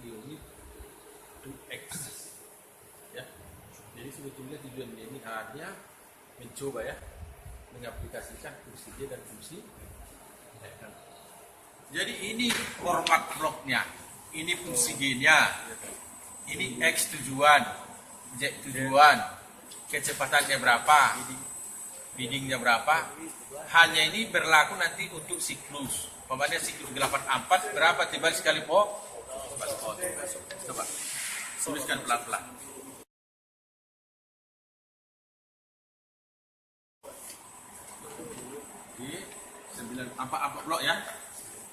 you need to X ya. Jadi sebetulnya tujuan dia ini hanya mencoba ya mengaplikasikan fungsi G dan fungsi X. Jadi ini format bloknya, ini fungsi G-nya, ini X tujuan, Z tujuan, kecepatannya berapa, biddingnya berapa. Hanya ini berlaku nanti untuk siklus. Pokoknya siklus 84 berapa tiba sekali coba tuliskan pelan-pelan. Di 9 apa blok ya?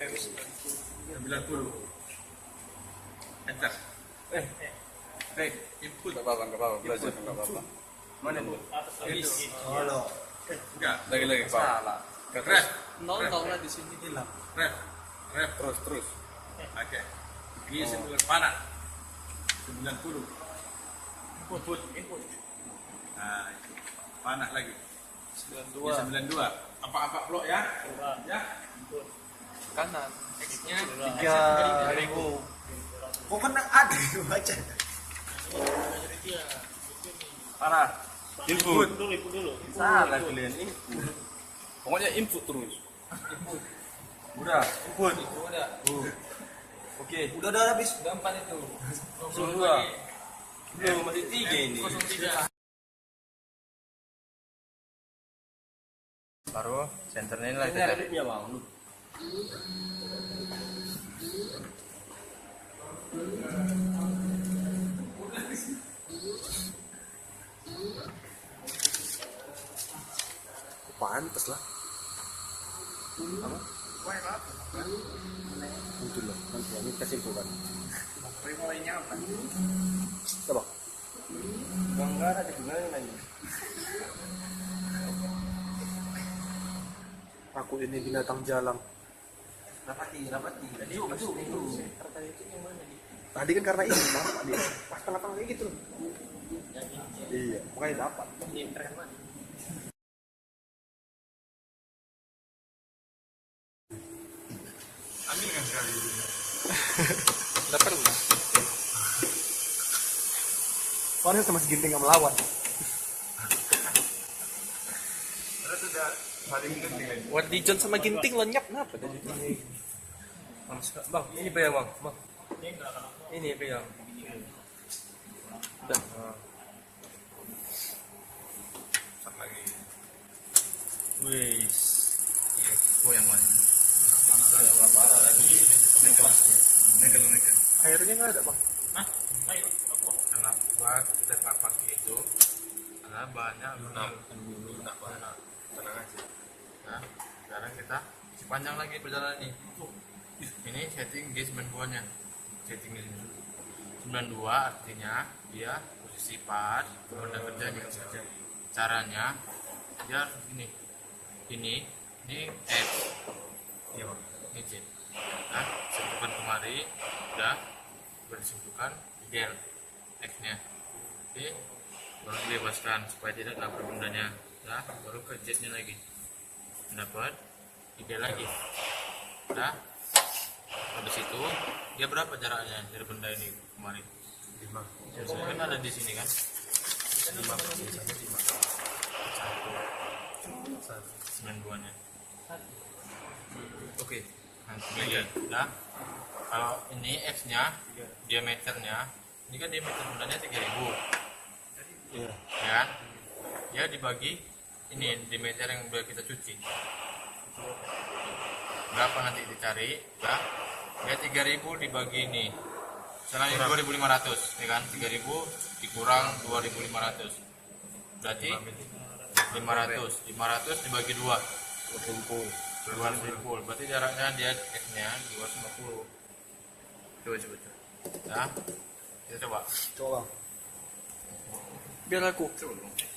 90. Enter. Input. Enggak apa-apa, belajar enggak apa-apa. Mana itu? Halo. Enggak. Lagi Pak. Salah. Ref. Nol lah di sini hilang. Ref. Terus. Oke. Ini 9 panah. 90. Input. Nah, panah lagi. 92. 92. Apa blok ya? Ya. Kanan. X-nya 3.000. Kok kan ada yang baca? Parah. Input. Dulu. Salah kalian input. Pokoknya input terus. Udah, input. Udah. Oke. Udah habis. Udah 4 itu. 02. Belum masih 3 ini. 03. Baru senternya ini lagi. Ini ada duitnya, Bang. Pantes lah. Itu loh. Nanti ini kesimpulan. Mulainya apa? Coba. Banggar ada gimana lagi? Aku ini binatang jalang. Rapati. Maju. Kata itu yang mana nih? Tadi kan karena ini nampak dia. Pas tengah-tengah kayak gitu loh. Iya, makanya dapat. Ini keren banget. Ambil kan sekali. Dapat loh. Soalnya sama seginting nggak melawan. Terus sudah saling ngerti. Wardi John sama ginting lenyap kenapa? Bang, ini pegang, Bang. Ini pegang. Udah. Satu lagi. Wis. Oh yang mana? Nekel. Airnya nggak ada bang. Hah? Ayo. Kenapa kita tak pakai itu? Karena bahannya lunak. Tenang aja. Nah, sekarang kita panjang lagi perjalanan ini. Ini setting G92 nya. Setting G92 artinya dia posisi pas roda kerjanya. Caranya dia harus ini X. Iya bang. Ini Z. Nah, sentuhkan kemari udah bersentuhkan gel X nya. Oke, baru dibebaskan supaya tidak nabrak bendanya. Nah, baru ke Z nya lagi. Dapat 3 lagi. Nah, habis itu dia berapa jaraknya dari benda ini kemarin? 5. Kan ada di sini kan? 5. 92 nya. Oke. Nah, kalau ini X nya diameternya, ini kan diameter bendanya 3000. Iya. Ya kan? Dia dibagi ini diameter yang udah kita cuci. Berapa nanti dicari? Nah, ya 3000 dibagi ini. Misalnya 2500, ya kan? 3000 dikurang 2500. Berarti 500 dibagi 2. 250. Berarti jaraknya dia X-nya 250. Coba. Nah, kita coba. Biar aku.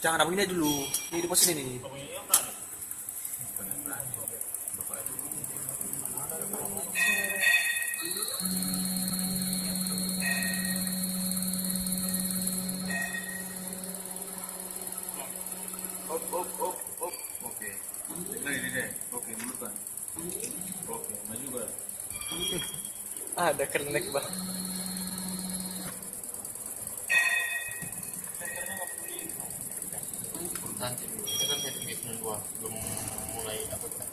Jangan apa ini dulu. Ini di pos ini nih. Op. Oke. Ini deh. Oke, dulukan. Oke, maju, Bang. Ada kernek bang. nanti kita kan setting gasnya 2 belum mulai apa kan.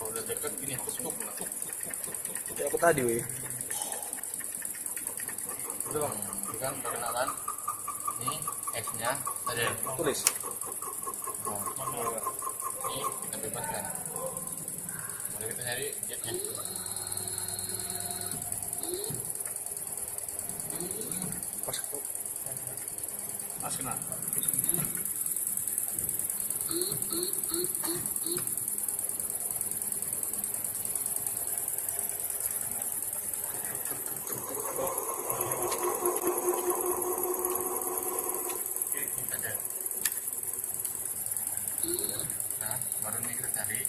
Kalau udah dekat gini tuk. Kayak aku tadi weh. Udah bang, ini kan perkenalan. Ini X-nya ada. Tulis. Ini kita bebaskan. Mari kita nyari jetnya. Pas aku. Mas kena. Nah, baru nih kita cari.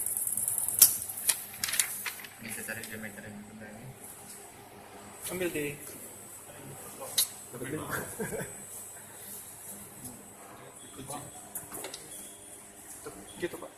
Ini kita cari diameter yang benar ini. Ambil deh. Gitu pak.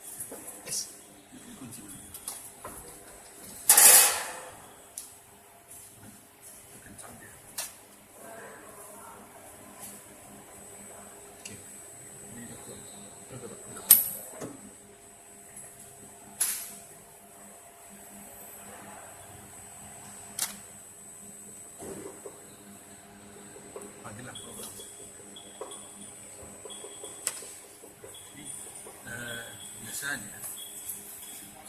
Biasanya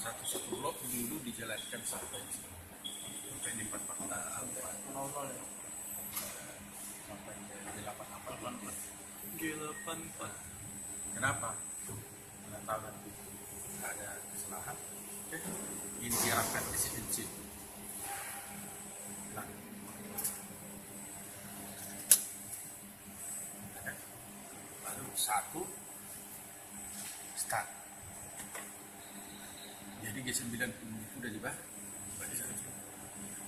satu blok dulu dijalankan sampai di 4 fakta sampai ke 8 G84. Kenapa? Karena tahu nanti ada kesalahan. Ini diarahkan ke CNC. Nah, lalu 1 start. Jadi G92 itu udah dibahas.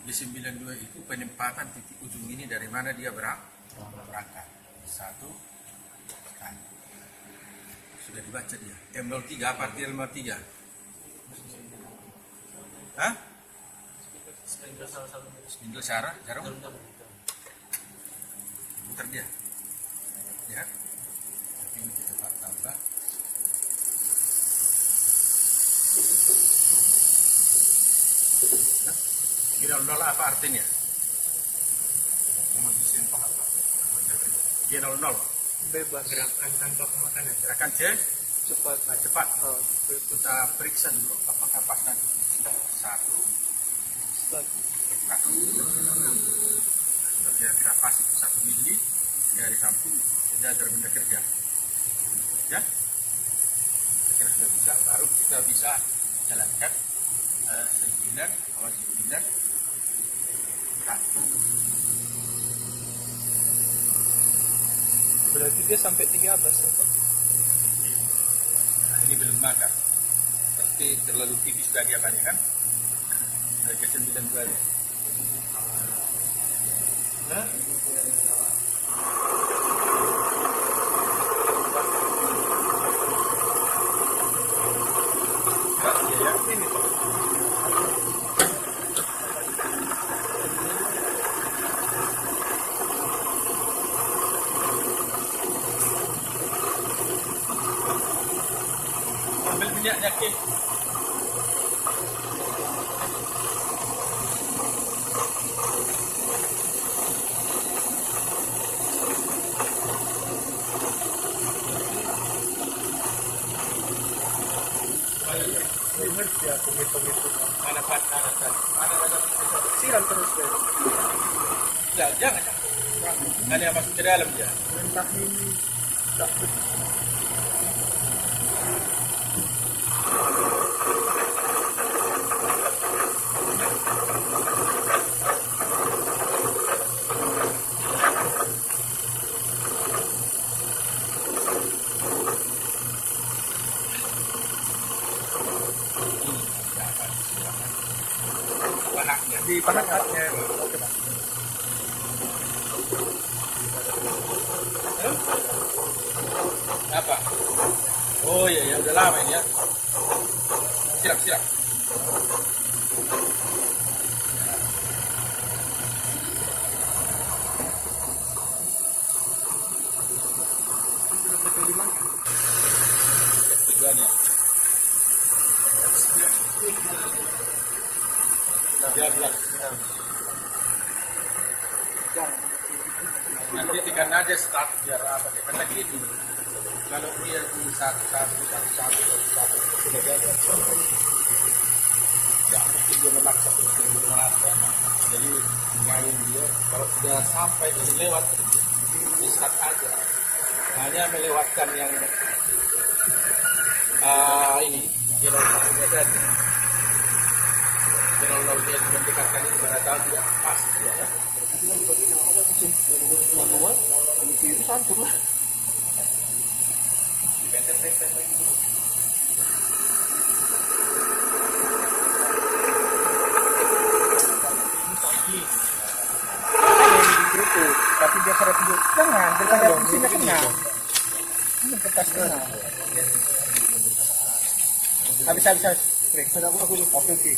G92 itu penempatan titik ujung ini dari mana dia berangkat. 1 start. Sudah dibaca dia. M03 apa arti M03? Hah? Spindle jarum. Putar dia. Ya. Ini kita tambah. G00 apa artinya? G00 Bebas gerakan tanpa pemakanan. gerakan Cepat. cepat. Kita periksa dulu apakah pas nanti 1 Start. sudah kira-kira pas itu 1 mili dari kampung sudah ada benda kerja. Ya, kira sudah bisa, baru kita bisa jalankan 9 awal 9 kan. Berarti dia sampai 13 ya pak? Nah, ini belum makan. Pasti terlalu tipis bagiannya kan? Harga 9 kali. Nah, ya, ini Pak. Ambil minyaknya, Ki. Ngerti aku ngitung-ngitung. Mana Siram terus deh. jangan. Ada yang masuk ke dalam dia. Entah ini. Tak Panaknya. di panaknya. Oke pak. Apa? Oh iya ya udah lama ini ya. Siap. Nanti tekan aja start biar apa dia kan lagi itu. Kalau dia di satu sudah jadi. Ya mungkin dia memaksa untuk memaksa. Jadi tinggalin dia. Kalau sudah sampai dan lewat di start aja. Hanya melewatkan yang ini channel satu meter. Channel laut dia mendekatkan ini pada tahun tidak pas ya kan? Manual, itu hancur lah. Itu, tapi dia pada tidur. Jangan, daripada mesinnya kena. Ini kertas kena. Habis. Oke.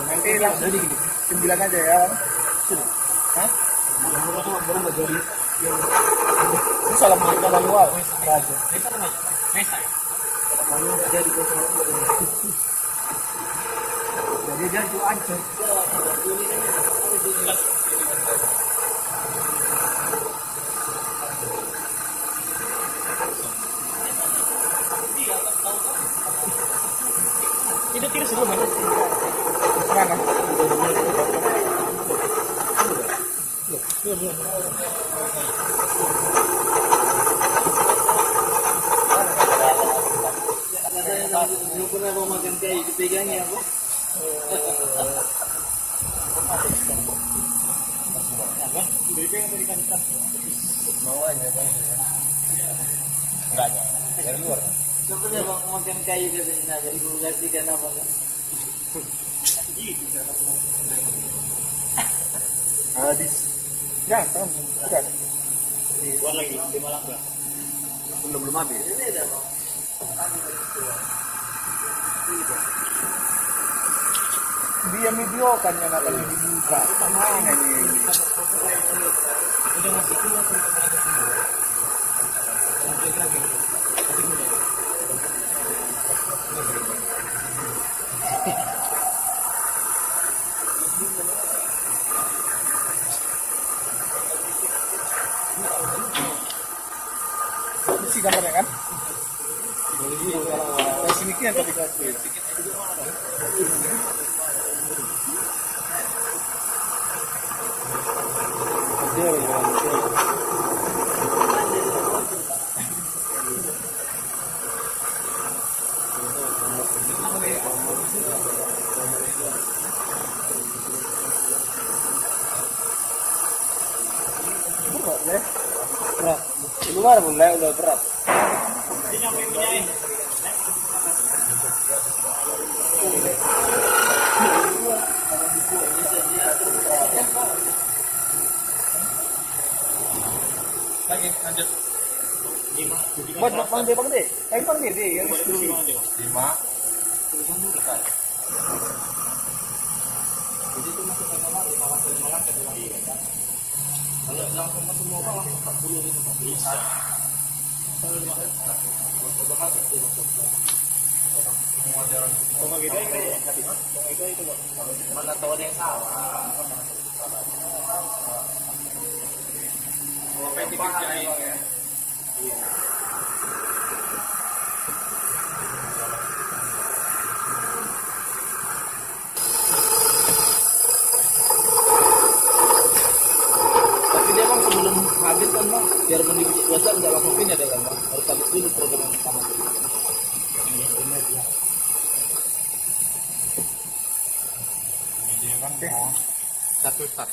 Nanti langsung jadi gini. 9 aja ya. Sudah. Hah? Baru nggak jadi. Susah lah manual. Aja. Manual nggak jadi jadi dia itu aja. Itu kira sebelum mana? Mana? Belum pernah mau makan kayak dipegangnya apa? Dari luar. Sebenarnya mau makan kayu katanya, jadi gue gantikan apa kan? Habis. Ya, sudah. Buat lagi, 5 langkah. Belum habis. Dia video kan yang akan dibuka. Mana ini? Udah masih keluar isi gambarnya kan? Dari sini kan tadi kan. Berat. Keluar mulai udah berat. Lagi lanjut. Buat bang deh. Kayak bang deh yang diskusi. 5. Jadi itu masuk ke kamar 5 langkah kalau langsung ke semua orang 40 itu bisa. Mana tahu ada yang salah. Sampai tiket jahit. Habis kan bang, biar mending biasa nggak langsung pindah deh kan bang, harus habis dulu program yang pertama. Satu start.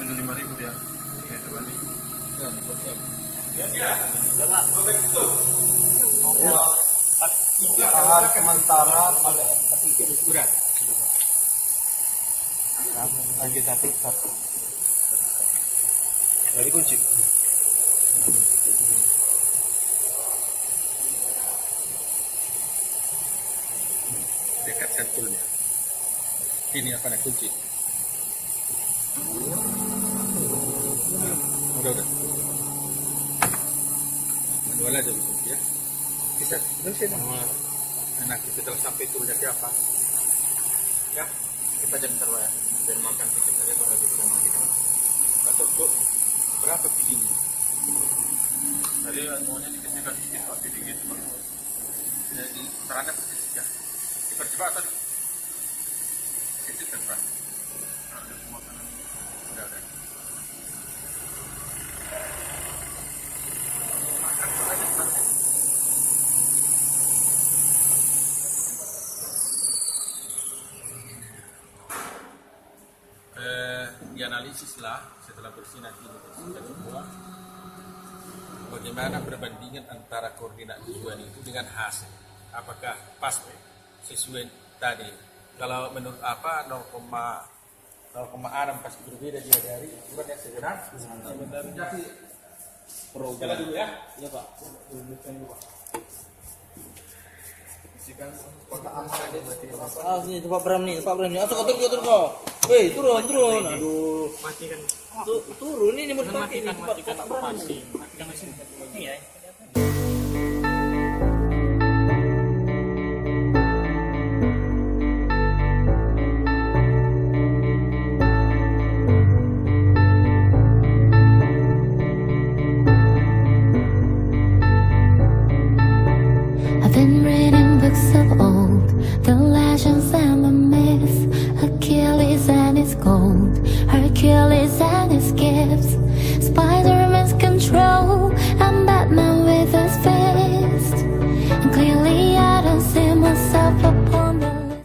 5.000 dia. Oke, kembali. Tahan sementara pada Sudah. lagi satu. Dari kunci. Dekatkan toolnya. Ini apa nih kunci? Udah. Manual aja kunci ya. Kita terusin. Nanti setelah sampai turunnya siapa? Ya, kita jangan terlalu dan makan sedikit saja kalau kita makan. Masuk kok berapa pijinya? Tadi maunya dikasihkan sedikit kok dingin itu. Jadi terhadap ya. Dipercepat tadi. Itu terus. Ada semua makanan. Udah. Dianalisis lah setelah bersih nanti dibersihkan semua. Bagaimana perbandingan antara koordinat tujuan itu dengan hasil? Apakah pas sesuai tadi? Kalau menurut apa 0,6 pasti berbeda dia dari ukuran yang sebenarnya. Jalan dulu ya. Iya Pak. Ah, sini Pak Bram nih. Masuk turun kok. Hei, turun. Aduh. Matikan. Turun ini mau dipakai nih. Matikan Pak Bram. Matikan mesin. Iya. I've been reading books of old